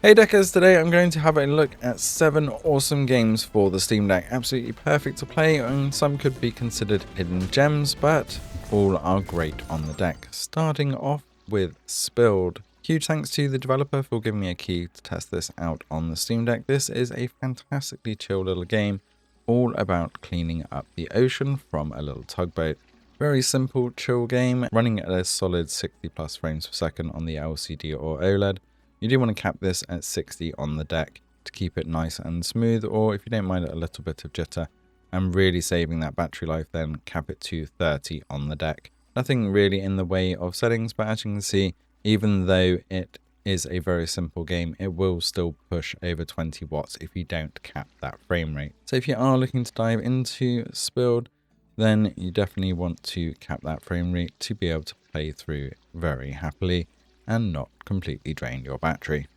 Hey Deckers, today I'm going to have a look at 7 awesome games for the Steam Deck. Absolutely perfect to play, and some could be considered hidden gems, but all are great on the deck. Starting off with Spilled. Huge thanks to the developer for giving me a key to test this out on the Steam Deck. This is a fantastically chill little game, all about cleaning up the ocean from a little tugboat. Very simple, chill game, running at a solid 60 plus frames per second on the LCD or OLED. You do want to cap this at 60 on the deck to keep it nice and smooth, or if you don't mind a little bit of jitter and really saving that battery life, then cap it to 30 on the deck. Nothing really in the way of settings, but as you can see, even though it is a very simple game, it will still push over 20 watts if you don't cap that frame rate. So if you are looking to dive into Spilled, then you definitely want to cap that frame rate to be able to play through very happily and not completely drain your battery.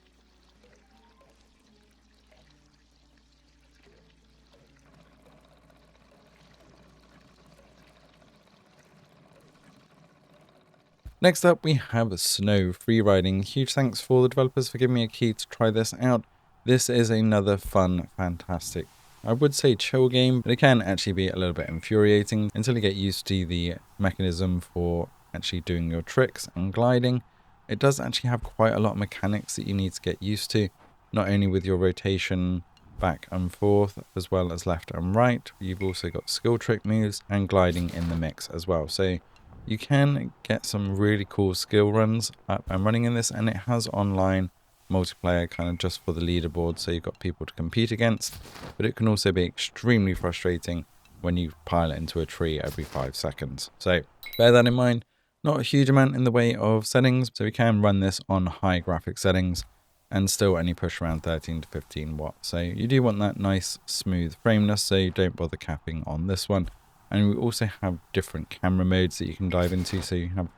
Next up, we have Sno Freeriding. Huge thanks for the developers for giving me a key to try this out. This is another fun, fantastic, I would say chill game, but it can actually be a little bit infuriating until you get used to the mechanism for actually doing your tricks and gliding. It does actually have quite a lot of mechanics that you need to get used to, not only with your rotation back and forth as well as left and right. You've also got skill trick moves and gliding in the mix as well. So you can get some really cool skill runs up and running in this, and it has online multiplayer kind of just for the leaderboard, so you've got people to compete against, but it can also be extremely frustrating when you pilot into a tree every 5 seconds. So bear that in mind. Not a huge amount in the way of settings, so we can run this on high graphic settings and still only push around 13 to 15 watts. So you do want that nice smooth frameness, so you don't bother capping on this one. And we also have different camera modes that you can dive into, so you have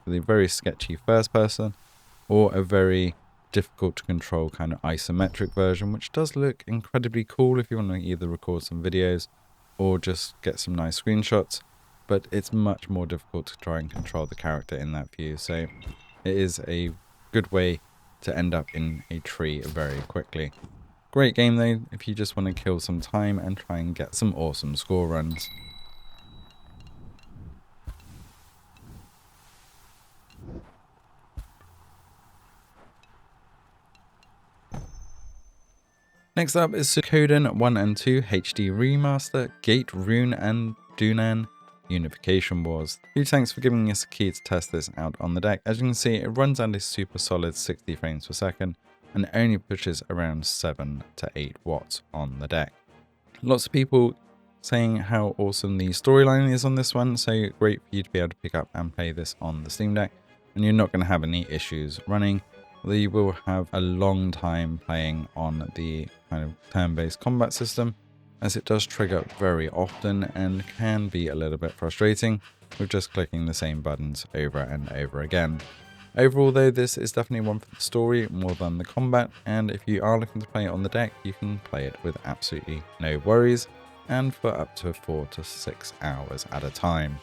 the very sketchy first person or a very difficult to control kind of isometric version, which does look incredibly cool if you want to either record some videos or just get some nice screenshots. But it's much more difficult to try and control the character in that view, so it is a good way to end up in a tree very quickly. Great game though if you just want to kill some time and try and get some awesome score runs. Next up is Suikoden 1 and 2 HD Remaster, Gate, Rune and Dunan Unification Wars. Huge thanks for giving us a key to test this out on the deck. As you can see, it runs at a super solid 60 frames per second and only pushes around 7 to 8 watts on the deck. Lots of people saying how awesome the storyline is on this one, so great for you to be able to pick up and play this on the Steam Deck, and you're not going to have any issues running. Although you will have a long time playing on the kind of turn-based combat system, as it does trigger very often and can be a little bit frustrating with just clicking the same buttons over and over again. Overall though, this is definitely one for the story more than the combat, and if you are looking to play it on the deck, you can play it with absolutely no worries and for up to 4 to 6 hours at a time.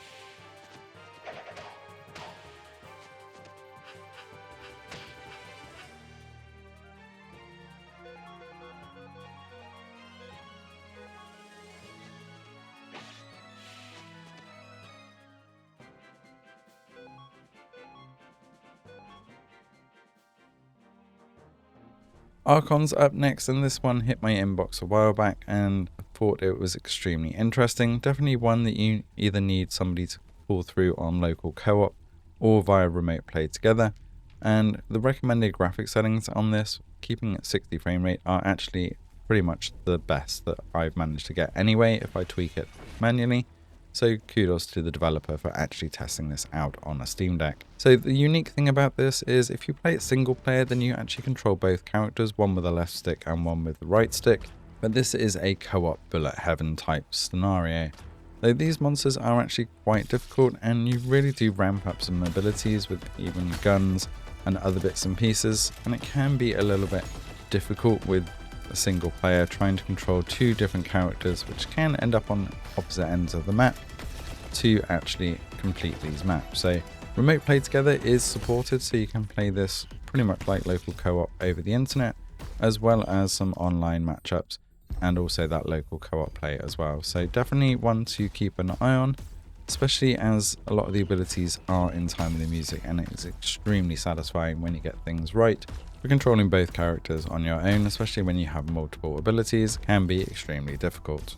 Archons up next, and this one hit my inbox a while back and I thought it was extremely interesting. Definitely one that you either need somebody to pull through on local co-op or via remote play together. And the recommended graphic settings on this, keeping at 60 frame rate, are actually pretty much the best that I've managed to get anyway if I tweak it manually. So kudos to the developer for actually testing this out on a Steam Deck. So the unique thing about this is if you play it single player, then you actually control both characters, one with the left stick and one with the right stick. But this is a co-op bullet heaven type scenario. Though these monsters are actually quite difficult, and you really do ramp up some abilities with even guns and other bits and pieces, and it can be a little bit difficult with a single player trying to control 2 different characters, which can end up on opposite ends of the map to actually complete these maps. So remote play together is supported, so you can play this pretty much like local co-op over the internet, as well as some online matchups and also that local co-op play as well. So definitely one to keep an eye on, especially as a lot of the abilities are in time with the music, and it is extremely satisfying when you get things right. For controlling both characters on your own, especially when you have multiple abilities, can be extremely difficult.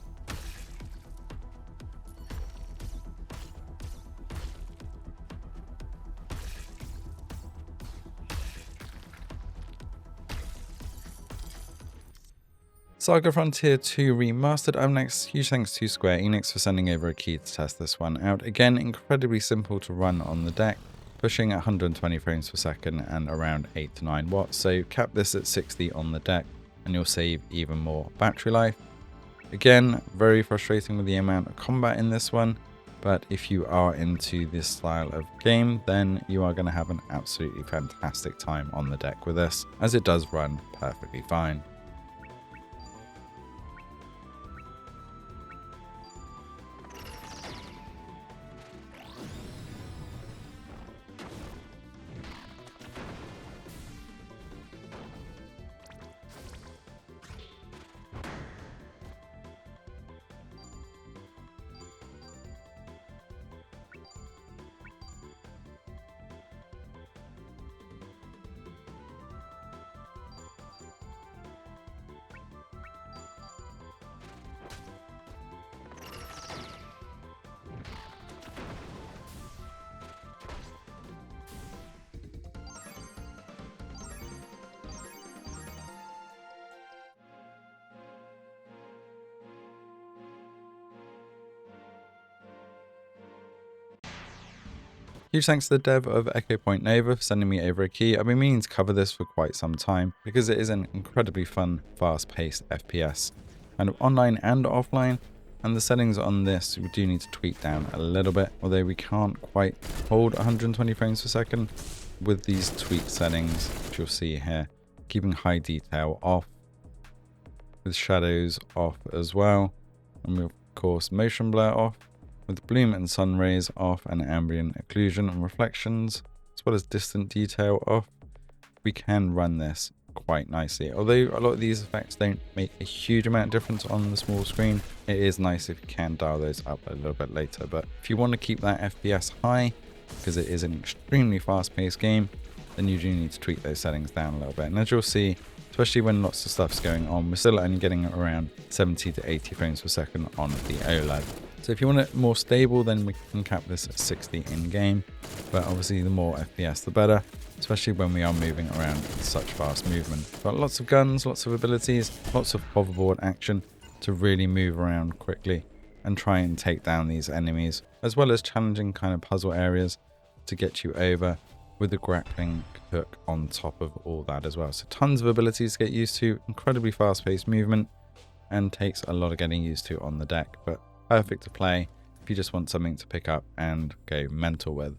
SaGa Frontier 2 Remastered up next. Huge thanks to Square Enix for sending over a key to test this one out. Again, incredibly simple to run on the deck, pushing at 120 frames per second and around 8 to 9 watts. So cap this at 60 on the deck and you'll save even more battery life. Again, very frustrating with the amount of combat in this one, but if you are into this style of game, then you are going to have an absolutely fantastic time on the deck with this, as it does run perfectly fine. Huge thanks to the dev of Echo Point Nova for sending me over a key. I've been meaning to cover this for quite some time because it is an incredibly fun, fast-paced FPS, kind of online and offline, and the settings on this we do need to tweak down a little bit, although we can't quite hold 120 frames per second with these tweaked settings, which you'll see here, keeping high detail off, with shadows off as well, and of course motion blur off, with bloom and sun rays off and ambient occlusion and reflections, as well as distant detail off. We can run this quite nicely. Although a lot of these effects don't make a huge amount of difference on the small screen, it is nice if you can dial those up a little bit later. But if you want to keep that FPS high, because it is an extremely fast-paced game, then you do need to tweak those settings down a little bit. And as you'll see, especially when lots of stuff's going on, we're still only getting around 70 to 80 frames per second on the OLED. So if you want it more stable, then we can cap this at 60 in-game, but obviously the more FPS the better, especially when we are moving around with such fast movement. Got lots of guns, lots of abilities, lots of hoverboard action to really move around quickly and try and take down these enemies, as well as challenging kind of puzzle areas to get you over, with the grappling hook on top of all that as well. So tons of abilities to get used to, incredibly fast-paced movement, and takes a lot of getting used to on the deck, but perfect to play if you just want something to pick up and go mental with.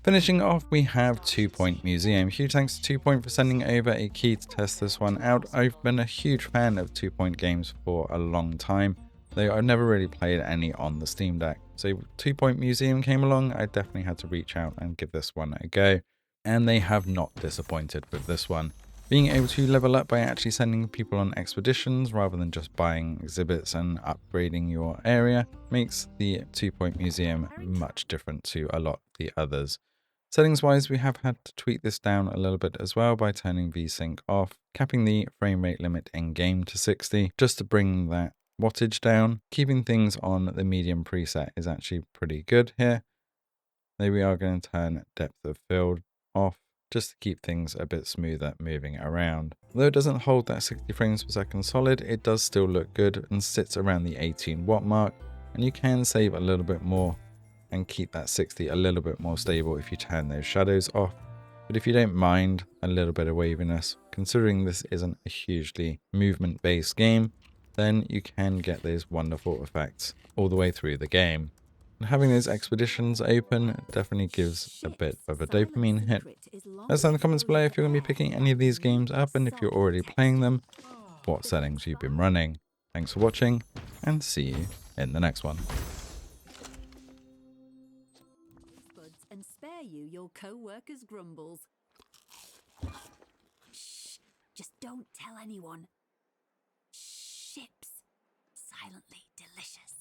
Finishing off, we have 2 Point Museum. Huge thanks to 2 Point for sending over a key to test this one out. I've been a huge fan of 2 Point games for a long time, though I've never really played any on the Steam Deck. So 2 Point Museum came along, I definitely had to reach out and give this one a go. And they have not disappointed with this one. Being able to level up by actually sending people on expeditions rather than just buying exhibits and upgrading your area makes the 2 Point Museum much different to a lot of the others. Settings wise, we have had to tweak this down a little bit as well by turning VSync off, capping the frame rate limit in game to 60 just to bring that wattage down. Keeping things on the medium preset is actually pretty good here. Then we are going to turn depth of field off just to keep things a bit smoother moving around. Though it doesn't hold that 60 frames per second solid, it does still look good and sits around the 18 watt mark, and you can save a little bit more and keep that 60 a little bit more stable if you turn those shadows off. But if you don't mind a little bit of waviness, considering this isn't a hugely movement based game, then you can get those wonderful effects all the way through the game. And having those expeditions open definitely gives a bit of a dopamine hit. Let us know in the comments below if you're going to be picking any of these games up, and if you're already playing them, what settings you've been running. Thanks for watching, and see you in the next one. Buds and spare you your co-workers' grumbles. Shh, just don't tell anyone. Ships, silently delicious.